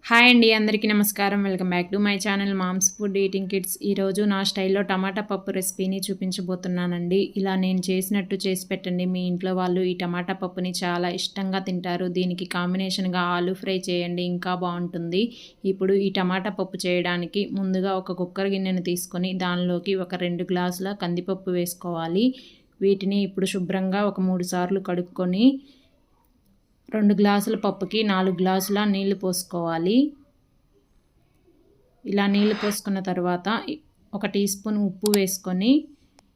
Hi అండి, అందరికీ నమస్కారం. Welcome back to my channel Moms Food Eating Kids. ఈరోజు నా స్టైల్లో టమాటా పప్పు రెసిపీని చూపించబోతున్నానండి. ఇలా నేను చేసినట్టు చేసి పెట్టండి. మీ ఇంట్లో వాళ్ళు ఈ టమాటా పప్పుని చాలా ఇష్టంగా తింటారు. దీనికి కాంబినేషన్గా ఆలూ ఫ్రై చేయండి, ఇంకా బాగుంటుంది. ఇప్పుడు ఈ టమాటా పప్పు చేయడానికి ముందుగా ఒక కుక్కర్ గిన్నెను తీసుకొని దానిలోకి ఒక 2 గ్లాసుల కందిపప్పు వేసుకోవాలి. వీటిని ఇప్పుడు శుభ్రంగా ఒక 3 సార్లు కడుక్కొని 2 గ్లాసుల పప్పుకి 4 గ్లాసుల నీళ్లు పోసుకోవాలి. ఇలా నీళ్లు పోసుకున్న తర్వాత 1 టీ స్పూన్ ఉప్పు వేసుకొని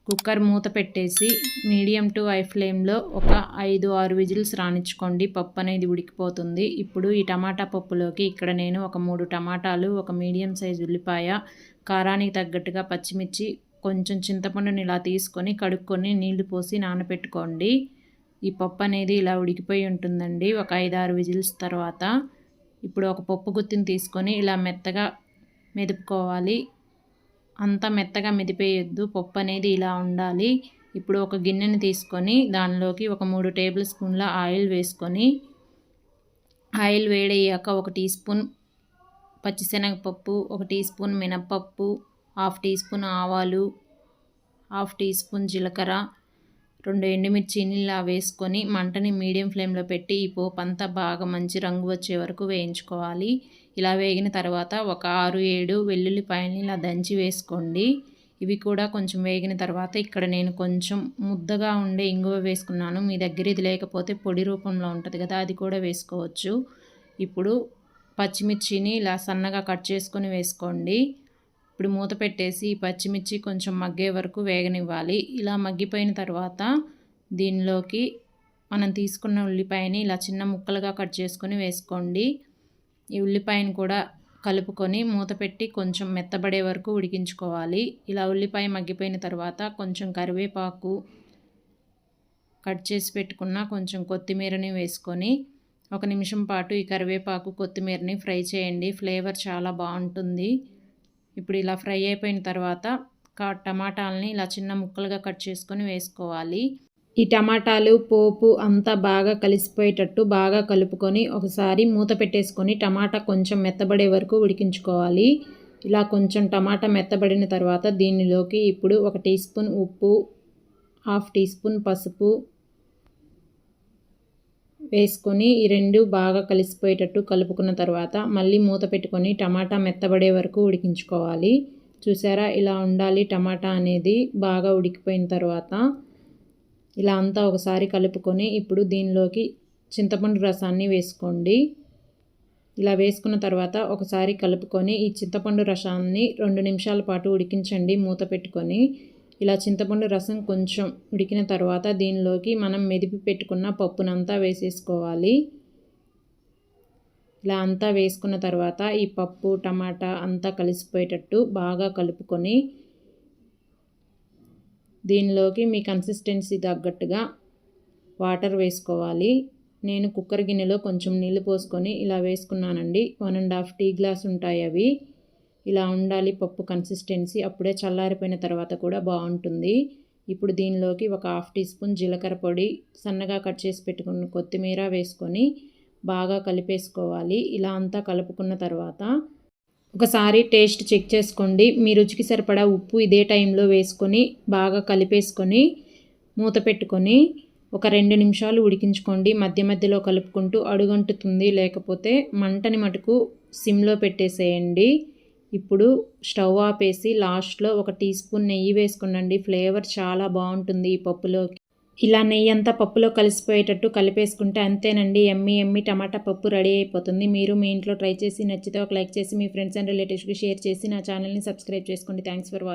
కుక్కర్ మూత పెట్టేసి మీడియం టు హై ఫ్లేమ్లో ఒక 5-6 విజిల్స్ రానిచ్చుకోండి. పప్పు అనేది ఉడికిపోతుంది. ఇప్పుడు ఈ టమాటా పప్పులోకి ఇక్కడ నేను ఒక 3 టమాటాలు, ఒక మీడియం సైజు ఉల్లిపాయ, కారానికి తగ్గట్టుగా పచ్చిమిర్చి, కొంచెం చింతపండుని ఇలా తీసుకొని కడుక్కొని నీళ్లు పోసి నానబెట్టుకోండి. ఈ పప్పు అనేది ఇలా ఉడికిపోయి ఉంటుందండి ఒక 5-6 విజిల్స్ తర్వాత. ఇప్పుడు ఒక పప్పు గుత్తిని తీసుకొని ఇలా మెత్తగా మెదుపుకోవాలి. అంత మెత్తగా మెదిపేయొద్దు, పప్పు అనేది ఇలా ఉండాలి. ఇప్పుడు ఒక గిన్నెని తీసుకొని దానిలోకి ఒక 3 టేబుల్ స్పూన్ల ఆయిల్ వేసుకొని, ఆయిల్ వేడయ్యాక 1 టీ స్పూన్ పచ్చిశనగపప్పు, 1 టీ స్పూన్ మినప్పప్పు, 1/2 టీ స్పూన్ ఆవాలు, 1/2 టీ స్పూన్ జీలకర్ర, 2 ఎండుమిర్చిని ఇలా వేసుకొని మంటని మీడియం ఫ్లేమ్లో పెట్టి ఈ పోపు అంతా బాగా మంచి రంగు వచ్చే వరకు వేయించుకోవాలి. ఇలా వేగిన తర్వాత ఒక 6-7 వెల్లుల్లిపాయలని ఇలా దంచి వేసుకోండి. ఇవి కూడా కొంచెం వేగిన తర్వాత ఇక్కడ నేను కొంచెం ముద్దగా ఉండే ఇంగువ వేసుకున్నాను. మీ దగ్గర ఇది లేకపోతే పొడి రూపంలో ఉంటుంది కదా, అది కూడా వేసుకోవచ్చు. ఇప్పుడు పచ్చిమిర్చిని ఇలా సన్నగా కట్ చేసుకొని వేసుకోండి. ఇప్పుడు మూత పెట్టేసి పచ్చిమిర్చి కొంచెం మగ్గే వరకు వేగనివ్వాలి. ఇలా మగ్గిపోయిన తర్వాత దీనిలోకి మనం తీసుకున్న ఉల్లిపాయని ఇలా చిన్న ముక్కలుగా కట్ చేసుకొని వేసుకోండి. ఈ ఉల్లిపాయను కూడా కలుపుకొని మూత పెట్టి కొంచెం మెత్తబడే వరకు ఉడికించుకోవాలి. ఇలా ఉల్లిపాయ మగ్గిపోయిన తర్వాత కొంచెం కరివేపాకు, కట్ చేసి పెట్టుకున్న కొంచెం కొత్తిమీరని వేసుకొని 1 నిమిషం పాటు ఈ కరివేపాకు, కొత్తిమీరని ఫ్రై చేయండి. ఫ్లేవర్ చాలా బాగుంటుంది. ఇప్పుడు ఇలా ఫ్రై అయిపోయిన తర్వాత టమాటాలని ఇలా చిన్న ముక్కలుగా కట్ చేసుకొని వేసుకోవాలి. ఈ టమాటాలు, పోపు అంతా బాగా కలిసిపోయేటట్టు బాగా కలుపుకొని ఒకసారి మూత పెట్టేసుకొని టమాటా కొంచెం మెత్తబడే వరకు ఉడికించుకోవాలి. ఇలా కొంచెం టమాటా మెత్తబడిన తర్వాత దీనిలోకి ఇప్పుడు 1 టీ స్పూన్ ఉప్పు, 1/2 టీ స్పూన్ పసుపు వేసుకొని ఈ 2 బాగా కలిసిపోయేటట్టు కలుపుకున్న తర్వాత మళ్ళీ మూత పెట్టుకొని టమాటా మెత్తబడే వరకు ఉడికించుకోవాలి. చూసారా, ఇలా ఉండాలి. టమాటా అనేది బాగా ఉడికిపోయిన తర్వాత ఇలా అంతా ఒకసారి కలుపుకొని ఇప్పుడు దీనిలోకి చింతపండు రసాన్ని వేసుకోండి. ఇలా వేసుకున్న తర్వాత ఒకసారి కలుపుకొని ఈ చింతపండు రసాన్ని 2 నిమిషాల పాటు ఉడికించండి మూత పెట్టుకొని. ఇలా చింతపండు రసం కొంచెం ఉడికిన తర్వాత దీనిలోకి మనం మెదిపి పెట్టుకున్న పప్పునంతా వేసేసుకోవాలి. ఇలా అంతా వేసుకున్న తర్వాత ఈ పప్పు, టమాటా అంతా కలిసిపోయేటట్టు బాగా కలుపుకొని దీనిలోకి మీ కన్సిస్టెన్సీ తగ్గట్టుగా వాటర్ వేసుకోవాలి. నేను కుక్కర్ గిన్నెలో కొంచెం నీళ్లు పోసుకొని ఇలా వేసుకున్నానండి. 1.5 టీ గ్లాస్ ఉంటాయి అవి. ఇలా ఉండాలి పప్పు కన్సిస్టెన్సీ. అప్పుడే చల్లారిపోయిన తర్వాత కూడా బాగుంటుంది. ఇప్పుడు దీనిలోకి ఒక 1/2 టీ స్పూన్ జీలకర్ర పొడి, సన్నగా కట్ చేసి పెట్టుకున్న కొత్తిమీర వేసుకొని బాగా కలిపేసుకోవాలి. ఇలా అంతా కలుపుకున్న తర్వాత ఒకసారి టేస్ట్ చెక్ చేసుకోండి. మీ రుచికి సరిపడా ఉప్పు ఇదే టైంలో వేసుకొని బాగా కలిపేసుకొని మూత పెట్టుకొని ఒక 2 నిమిషాలు ఉడికించుకోండి. మధ్య మధ్యలో కలుపుకుంటూ, అడుగంటుతుంది. లేకపోతే మంటని మటుకు సిమ్లో పెట్టేసేయండి. ఇప్పుడు స్టవ్ ఆపేసి లాస్ట్లో 1 టీ స్పూన్ నెయ్యి వేసుకోండి. ఫ్లేవర్ చాలా బాగుంటుంది ఈ పప్పులోకి. ఇలా నెయ్యి అంతా పప్పులో కలిసిపోయేటట్టు కలిపేసుకుంటే అంతేనండి, ఎమ్మి ఎమ్మి టమాటా పప్పు రెడీ అయిపోతుంది. మీరు మీ ఇంట్లో ట్రై చేసి నచ్చితే ఒక లైక్ చేసి మీ ఫ్రెండ్స్ అండ్ రిలేటివ్స్కి షేర్ చేసి నా ఛానల్ని సబ్స్క్రైబ్ చేసుకోండి. Thanks for watching.